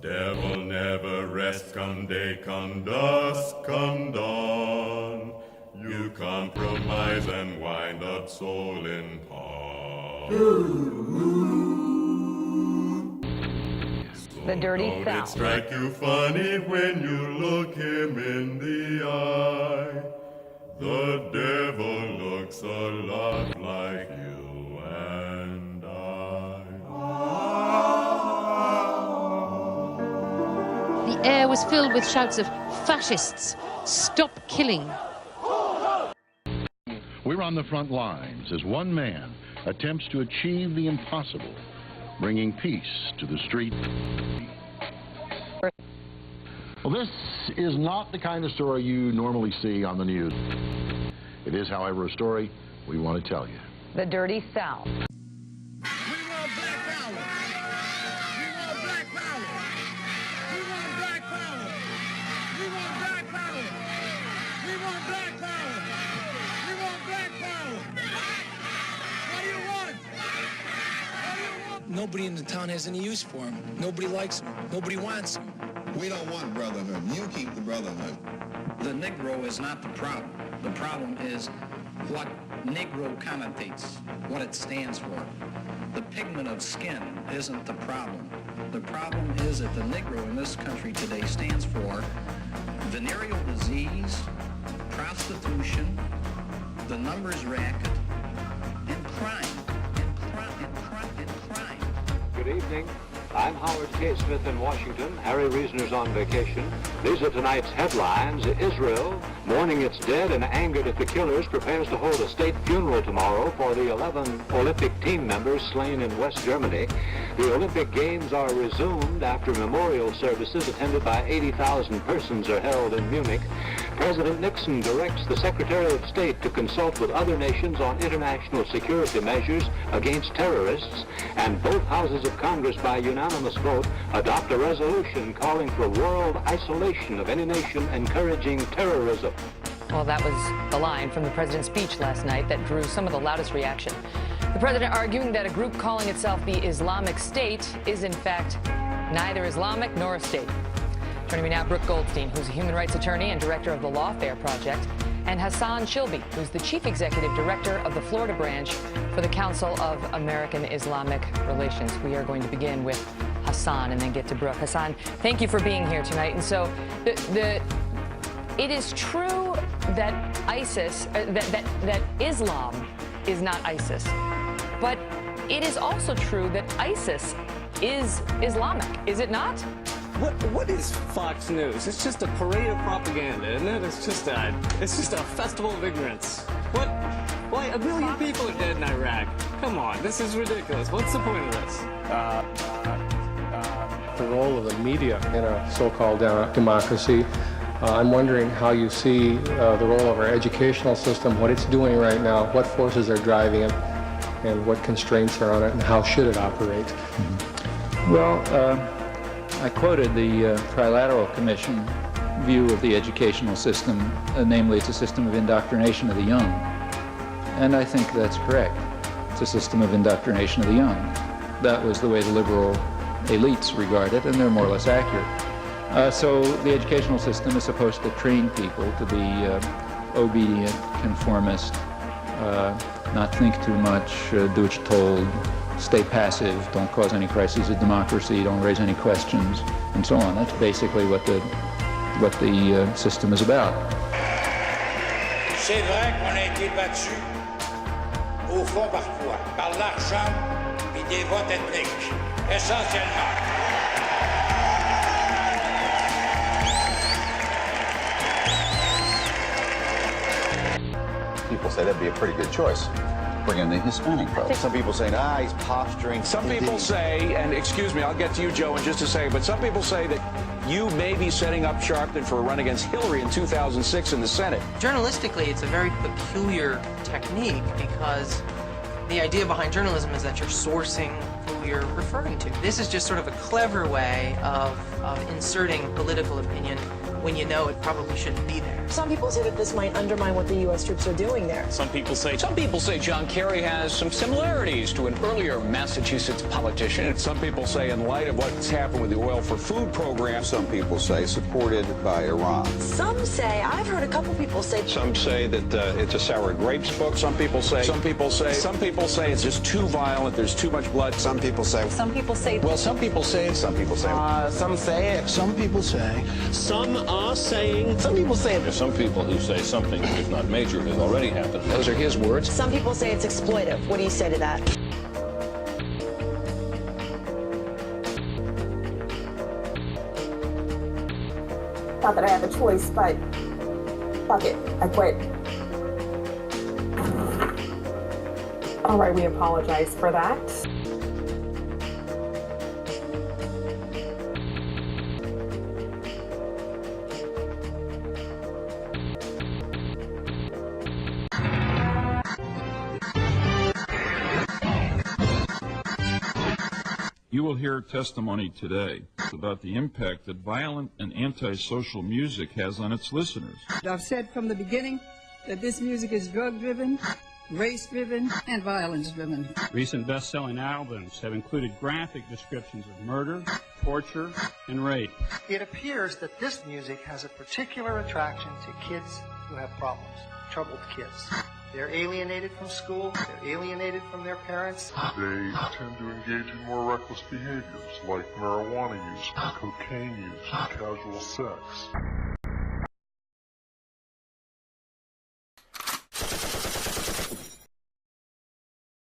devil never rests, come day, come dusk, come dawn. You compromise and wind up soul in pawn. The Dirty South. It strike you funny when you look him in the eye. The devil looks a lot like you and I. The air was filled with shouts of fascists, stop killing. We're on the front lines as one man attempts to achieve the impossible, bringing peace to the street. Well, this is not the kind of story you normally see on the news. It is, however, a story we want to tell you. The Dirty South. We want black power. We want black power. We want black power. We want black power. We want black power. We want black power. What do you want? What do you want? Nobody in the town has any use for him. Nobody likes him. Nobody wants him. We don't want brotherhood. You keep the brotherhood. The Negro is not the problem. The problem is what Negro connotates, what it stands for. The pigment of skin isn't the problem. The problem is that the Negro in this country today stands for venereal disease, prostitution, the numbers racket, and crime. Good evening. I'm Howard K. Smith in Washington. Harry Reasoner's on vacation. These are tonight's headlines. Israel, mourning its dead and angered at the killers, prepares to hold a state funeral tomorrow for the 11 Olympic team members slain in West Germany. The Olympic Games are resumed after memorial services attended by 80,000 persons are held in Munich. President Nixon directs the Secretary of State to consult with other nations on international security measures against terrorists, and both houses of Congress by unanimous vote adopt a resolution calling for world isolation of any nation encouraging terrorism. Well, that was the line from the president's speech last night that drew some of the loudest reaction. The president arguing that a group calling itself the Islamic State is, in fact, neither Islamic nor a state. Joining me now, Brooke Goldstein, who's a human rights attorney and director of the Lawfare Project, and Hassan Shilby, who's the chief executive director of the Florida branch for the Council of American Islamic Relations. We are going to begin with Hassan and then get to Brooke. Hassan, thank you for being here tonight. And so it is true that ISIS, that Islam is not ISIS, but it is also true that ISIS is Islamic, is it not? What is Fox News? It's just a parade of propaganda, isn't it? It's just a festival of ignorance. What? Why 1 million people are dead in Iraq? Come on, this is ridiculous. What's the point of this? The role of the media in a so-called democracy. I'm wondering how you see the role of our educational system, what it's doing right now, what forces are driving it, and what constraints are on it, and how should it operate? Mm-hmm. Well, I quoted the Trilateral Commission view of the educational system, namely it's a system of indoctrination of the young. And I think that's correct. It's a system of indoctrination of the young. That was the way the liberal elites regard it, and they're more or less accurate. So the educational system is supposed to train people to be obedient, conformist, not think too much, do what you're told, stay passive, don't cause any crises of democracy, don't raise any questions, and so on. That's basically what the system is about. C'est vrai qu'on a été battu au fond par quoi? Par l'argent et des votes ethniques, essentiellement. People say that'd be a pretty good choice. Bring in the Hispanic vote. Some people saying, he's posturing. Some people say, and excuse me, I'll get to you, Joe, in just a second, but some people say that you may be setting up Sharpton for a run against Hillary in 2006 in the Senate. Journalistically, it's a very peculiar technique because the idea behind journalism is that you're sourcing who you're referring to. This is just sort of a clever way of inserting political opinion when you know it probably shouldn't be there. Some people say that this might undermine what the U.S. troops are doing there. Some people say John Kerry has some similarities to an earlier Massachusetts politician. Some people say in light of what's happened with the Oil for Food program. Some people say supported by Iran. Some say, I've heard a couple people say. Some say that it's a sour grapes book. Some people say it's just too violent. There's too much blood. Some people say. Some people say. Well, some people say. Some people say. Some say it. Some people say. Some are saying. Some people say it. There's some people who say something, if not major, has already happened. Those are his words. Some people say it's exploitive. What do you say to that? Not that I have a choice, but fuck it, I quit. All right, we apologize for that. You will hear testimony today about the impact that violent and antisocial music has on its listeners. I've said from the beginning that this music is drug-driven, race-driven, and violence-driven. Recent best-selling albums have included graphic descriptions of murder, torture, and rape. It appears that this music has a particular attraction to kids who have problems, troubled kids. They're alienated from school, they're alienated from their parents. They tend to engage in more reckless behaviors like marijuana use, cocaine use, and casual sex.